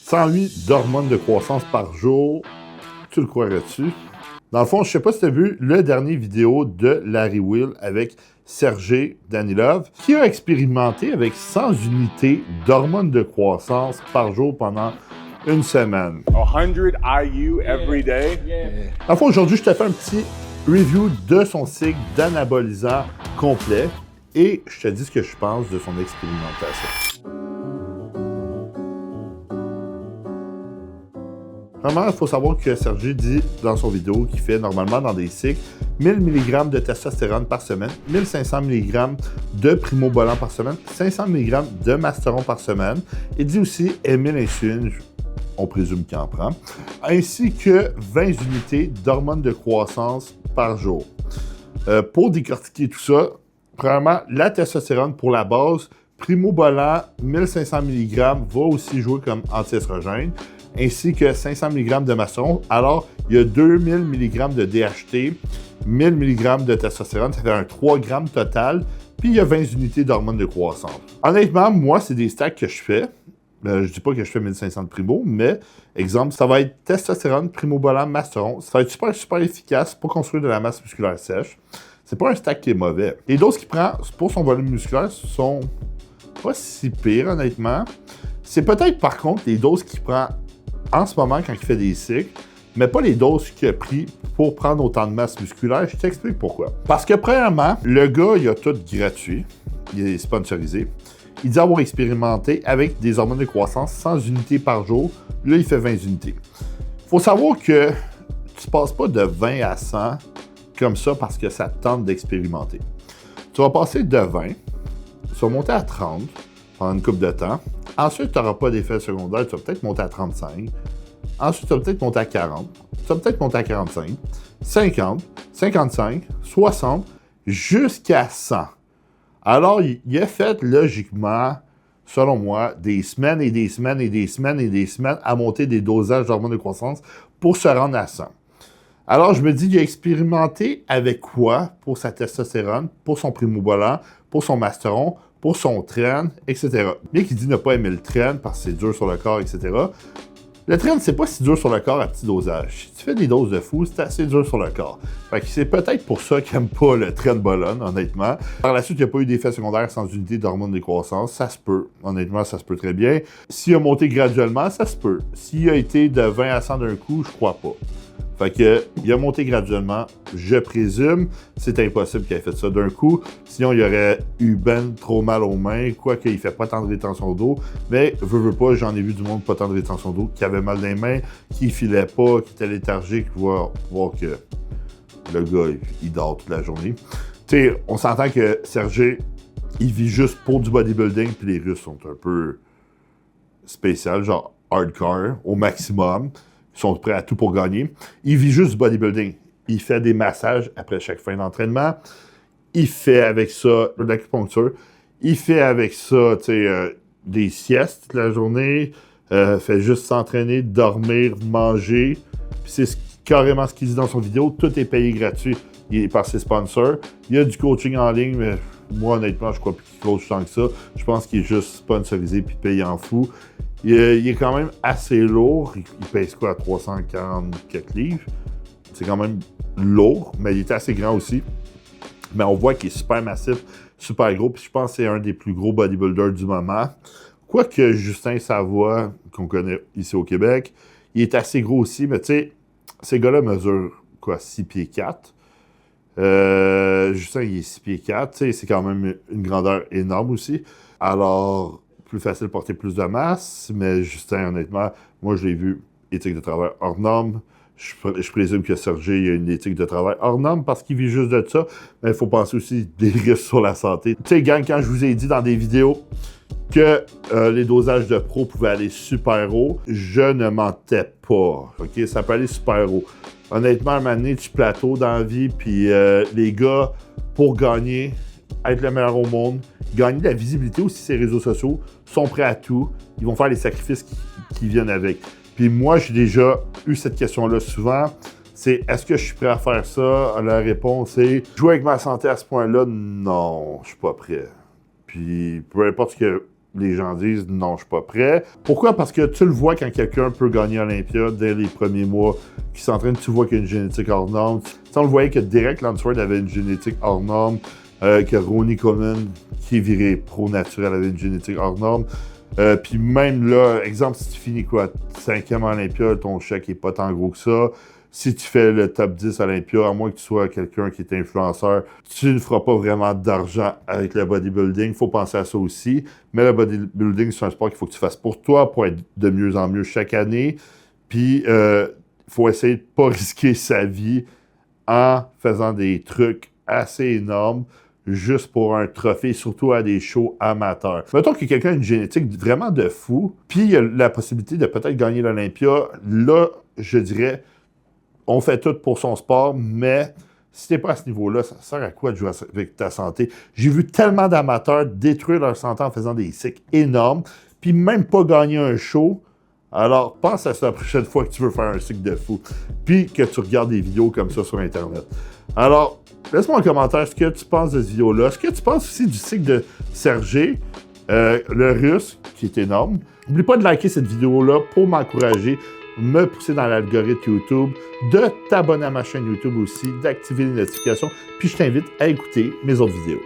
108 d'hormones de croissance par jour. Tu le croirais-tu? Dans le fond, je ne sais pas si tu as vu le dernier vidéo de Larry Wheel avec Sergey Danilov, qui a expérimenté avec 100 unités d'hormones de croissance par jour pendant une semaine. 100 IU every day? Dans le fond, aujourd'hui, je te fais un petit review de son cycle d'anabolisant complet et je te dis ce que je pense de son expérimentation. Vraiment, il faut savoir que Sergey dit dans son vidéo qu'il fait normalement dans des cycles 1000 mg de testostérone par semaine, 1500 mg de primobolan par semaine, 500 mg de masteron par semaine. Il dit aussi aimer l'insuline, on présume qu'il en prend, ainsi que 20 unités d'hormones de croissance par jour. Pour décortiquer tout ça, premièrement, la testostérone pour la base, primobolan 1500 mg va aussi jouer comme anti-estrogène, ainsi que 500 mg de masteron. Alors, il y a 2000 mg de DHT, 1000 mg de testostérone, ça fait un 3 g total, puis il y a 20 unités d'hormones de croissance. Honnêtement, moi, c'est des stacks que je fais. Je dis pas que je fais 1500 de primo, mais, exemple, ça va être testostérone, primobolan, masteron. Ça va être super efficace pour construire de la masse musculaire sèche. C'est pas un stack qui est mauvais. Les doses qu'il prend pour son volume musculaire sont pas si pires, honnêtement. C'est peut-être, par contre, les doses qu'il prend en ce moment quand il fait des cycles, mais pas les doses qu'il a pris pour prendre autant de masse musculaire. Je t'explique pourquoi. Parce que, premièrement, le gars, il a tout gratuit. Il est sponsorisé. Il dit avoir expérimenté avec des hormones de croissance 100 unités par jour. Là, il fait 20 unités. Il faut savoir que tu ne passes pas de 20 à 100 comme ça parce que ça te tente d'expérimenter. Tu vas passer de 20, tu vas monter à 30 pendant une couple de temps. Ensuite, tu n'auras pas d'effet secondaire, tu vas peut-être monter à 35. Ensuite, tu vas peut-être monter à 40. Tu vas peut-être monter à 45, 50, 55, 60, jusqu'à 100. Alors, il a fait logiquement, selon moi, des semaines et des semaines et des semaines et des semaines à monter des dosages d'hormones de croissance pour se rendre à 100. Alors, je me dis, il a expérimenté avec quoi pour sa testostérone, pour son primobolan, pour son masteron, pour son tren, etc. Bien qu'il dit ne pas aimer le tren parce que c'est dur sur le corps, etc. Le tren, c'est pas si dur sur le corps à petit dosage. Si tu fais des doses de fou, c'est assez dur sur le corps. Fait que c'est peut-être pour ça qu'il n'aime pas le trenbolone, honnêtement. Par la suite, il n'y a pas eu d'effet secondaire sans unité d'hormones de croissance. Ça se peut. Honnêtement, ça se peut très bien. S'il a monté graduellement, ça se peut. S'il a été de 20 à 100 d'un coup, je crois pas. Fait que, il a monté graduellement, je présume. C'est impossible qu'il ait fait ça d'un coup. Sinon, il aurait eu ben trop mal aux mains, quoique il fait pas tant de rétention d'eau. Mais, veux pas, j'en ai vu du monde pas tant de rétention d'eau, qui avait mal dans les mains, qui filait pas, qui était léthargique, voir que le gars, il dort toute la journée. Tu sais, on s'entend que Sergey, il vit juste pour du bodybuilding, puis les Russes sont un peu spécial, genre hardcore, au maximum. Ils sont prêts à tout pour gagner. Il vit juste du bodybuilding. Il fait des massages après chaque fin d'entraînement. Il fait avec ça de l'acupuncture. Il fait avec ça, des siestes toute la journée. Fait juste s'entraîner, dormir, manger. Puis c'est carrément ce qu'il dit dans son vidéo. Tout est payé gratuit. Il est par ses sponsors. Il y a du coaching en ligne, mais moi, honnêtement, je crois plus qu'il coach tant que ça. Je pense qu'il est juste sponsorisé puis payé en fou. Il est quand même assez lourd. Il pèse quoi, à 340 quelques livres? C'est quand même lourd, mais il est assez grand aussi. Mais on voit qu'il est super massif, super gros. Puis je pense que c'est un des plus gros bodybuilders du moment. Quoique Justin Savoie, qu'on connaît ici au Québec, il est assez gros aussi. Mais tu sais, ces gars-là mesurent quoi, 6 pieds 4. Justin, il est 6 pieds 4. Tu sais, c'est quand même une grandeur énorme aussi. Alors, plus facile de porter plus de masse, mais Justin, honnêtement, moi, je l'ai vu, éthique de travail hors norme. Je présume que Sergey a une éthique de travail hors norme parce qu'il vit juste de ça, mais il faut penser aussi des risques sur la santé. Tu sais, gang, quand je vous ai dit dans des vidéos que les dosages de pro pouvaient aller super haut, je ne mentais pas, OK? Ça peut aller super haut. Honnêtement, à un moment donné, tu plateaux dans la vie, puis les gars, pour gagner, être le meilleur au monde, gagner de la visibilité aussi sur les réseaux sociaux, sont prêts à tout. Ils vont faire les sacrifices qui viennent avec. Puis moi, j'ai déjà eu cette question-là souvent. C'est est-ce que je suis prêt à faire ça? La réponse est jouer avec ma santé à ce point-là, non, je suis pas prêt. Puis peu importe ce que les gens disent non, je suis pas prêt. Pourquoi? Parce que tu le vois quand quelqu'un peut gagner Olympia dès les premiers mois qui s'entraîne, tu vois qu'il y a une génétique hors norme. On le voyait que Derek Lansford avait une génétique hors norme, que Ronnie Coleman, qui est viré pro-naturel, avait une génétique hors norme. Puis même là, exemple, si tu finis quoi, 5e Olympia, ton chèque n'est pas tant gros que ça. Si tu fais le top 10 Olympia, à moins que tu sois quelqu'un qui est influenceur, tu ne feras pas vraiment d'argent avec le bodybuilding. Il faut penser à ça aussi. Mais le bodybuilding, c'est un sport qu'il faut que tu fasses pour toi, pour être de mieux en mieux chaque année. Puis, il faut essayer de ne pas risquer sa vie en faisant des trucs assez énormes juste pour un trophée, surtout à des shows amateurs. Mettons que quelqu'un a une génétique vraiment de fou, puis il y a la possibilité de peut-être gagner l'Olympia. Là, je dirais, on fait tout pour son sport, mais si t'es pas à ce niveau-là, ça sert à quoi de jouer avec ta santé? J'ai vu tellement d'amateurs détruire leur santé en faisant des cycles énormes, puis même pas gagner un show. Alors, pense à ça la prochaine fois que tu veux faire un cycle de fou, puis que tu regardes des vidéos comme ça sur Internet. Alors, laisse-moi un commentaire ce que tu penses de cette vidéo-là. Ce que tu penses aussi du cycle de Sergey, le russe, qui est énorme. N'oublie pas de liker cette vidéo-là pour m'encourager, me pousser dans l'algorithme YouTube, de t'abonner à ma chaîne YouTube aussi, d'activer les notifications, puis je t'invite à écouter mes autres vidéos.